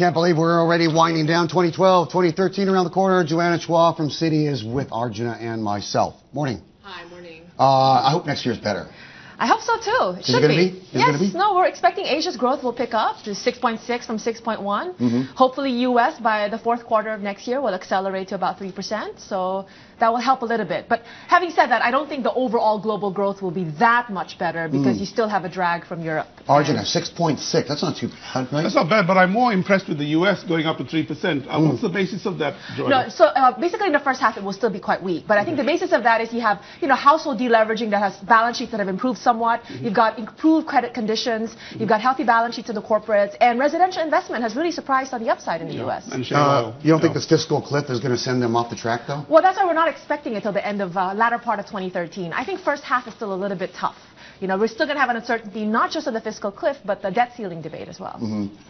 Can't believe we're already winding down 2012, 2013 around the corner. Johanna Chua from Citi is with Arjuna and myself. Morning. Hi, morning. I hope next year's better. I hope so too. It should be. Yes. No, we're expecting Asia's growth will pick up to 6.6 from 6.1. Hopefully, U.S. by the fourth quarter of next year will accelerate to about 3%. So that will help a little bit. But having said that, I don't think the overall global growth will be that much better because you still have a drag from Europe. Arjuna, 6.6. That's not too bad, right? That's not bad, but I'm more impressed with the U.S. going up to 3%. What's the basis of that, Joanna? No, so basically in the first half it will still be quite weak. But I think the basis of that is you have, household deleveraging that has balance sheets that have improved somewhat. You've got improved credit conditions. You've got healthy balance sheets in the corporates. And residential investment has really surprised on the upside in the U.S. You don't think this fiscal cliff is going to send them off the track, though? Well, that's why we're not expecting it till the end of latter part of 2013. I think first half is still a little bit tough. We're still going to have an uncertainty, not just of the fiscal cliff, but the debt ceiling debate as well.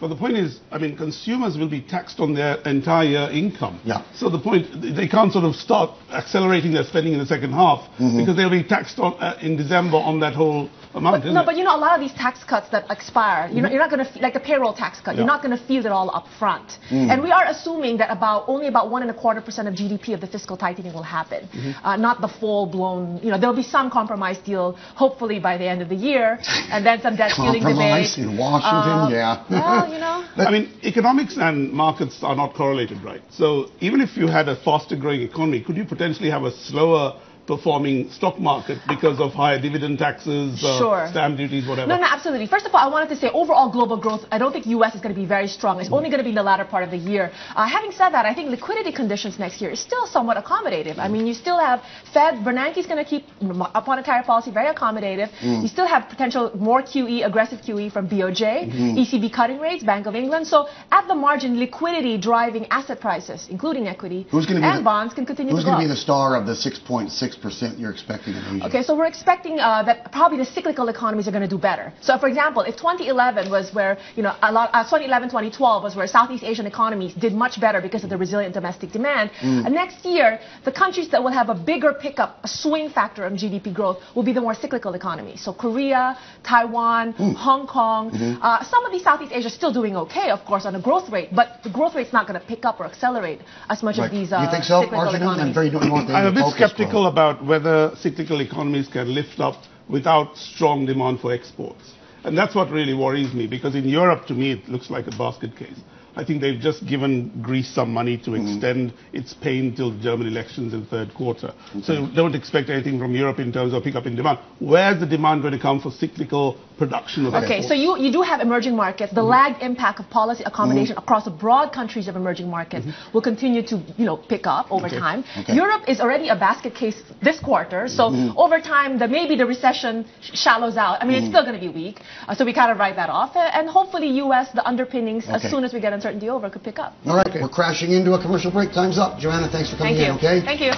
But the point is, consumers will be taxed on their entire income. Yeah. So the point, they can't sort of start accelerating their spending in the second half because they'll be taxed on in December on that whole amount. But a lot of these tax cuts that expire, you're not going to, like the payroll tax cut, you're not going to feel it all up front. And we are assuming that only about 1.25% of GDP of the fiscal tightening will happen, not the full-blown. There'll be some compromise deal, hopefully by the end of the year, and then some debt ceiling debate. Compromise in Washington, yeah. Well, economics and markets are not correlated, right? So even if you had a faster growing economy, could you potentially have a slower performing stock market because of higher dividend taxes, stamp duties, whatever? No, absolutely. First of all, I wanted to say overall global growth, I don't think U.S. is going to be very strong. It's only going to be in the latter part of the year. Having said that, I think liquidity conditions next year is still somewhat accommodative. You still have Fed, Bernanke's going to keep monetary policy very accommodative. You still have potential more QE, aggressive QE from BOJ, ECB cutting rates, Bank of England. So at the margin, liquidity driving asset prices, including equity and bonds, can continue to go up. Who's going to be the star of the 6.6% you're expecting in Asia? Okay, so we're expecting that probably the cyclical economies are going to do better. So, for example, if 2011 was where, 2011, 2012 was where Southeast Asian economies did much better because of the resilient domestic demand, next year, the countries that will have a bigger pickup, a swing factor on GDP growth, will be the more cyclical economies. So, Korea, Taiwan, Hong Kong, some of these Southeast Asia are still doing okay, of course, on a growth rate, but the growth rate's not going to pick up or accelerate as much as these you think so, cyclical economies. I'm a bit skeptical about whether cyclical economies can lift up without strong demand for exports. And that's what really worries me, because in Europe, to me, it looks like a basket case. I think they've just given Greece some money to extend its pain till the German elections in the third quarter. So don't expect anything from Europe in terms of pickup in demand. Where's the demand going to come for cyclical production of exports? Okay, so you do have emerging markets. The lagged impact of policy accommodation across the broad countries of emerging markets will continue to pick up over time. Europe is already a basket case this quarter. So over time, maybe the recession shallows out. It's still going to be weak. So we kind of write that off. And hopefully U.S., the underpinnings, as soon as we get uncertainty over, could pick up. All right, we're crashing into a commercial break. Time's up. Johanna, thanks for coming in, okay? Thank you.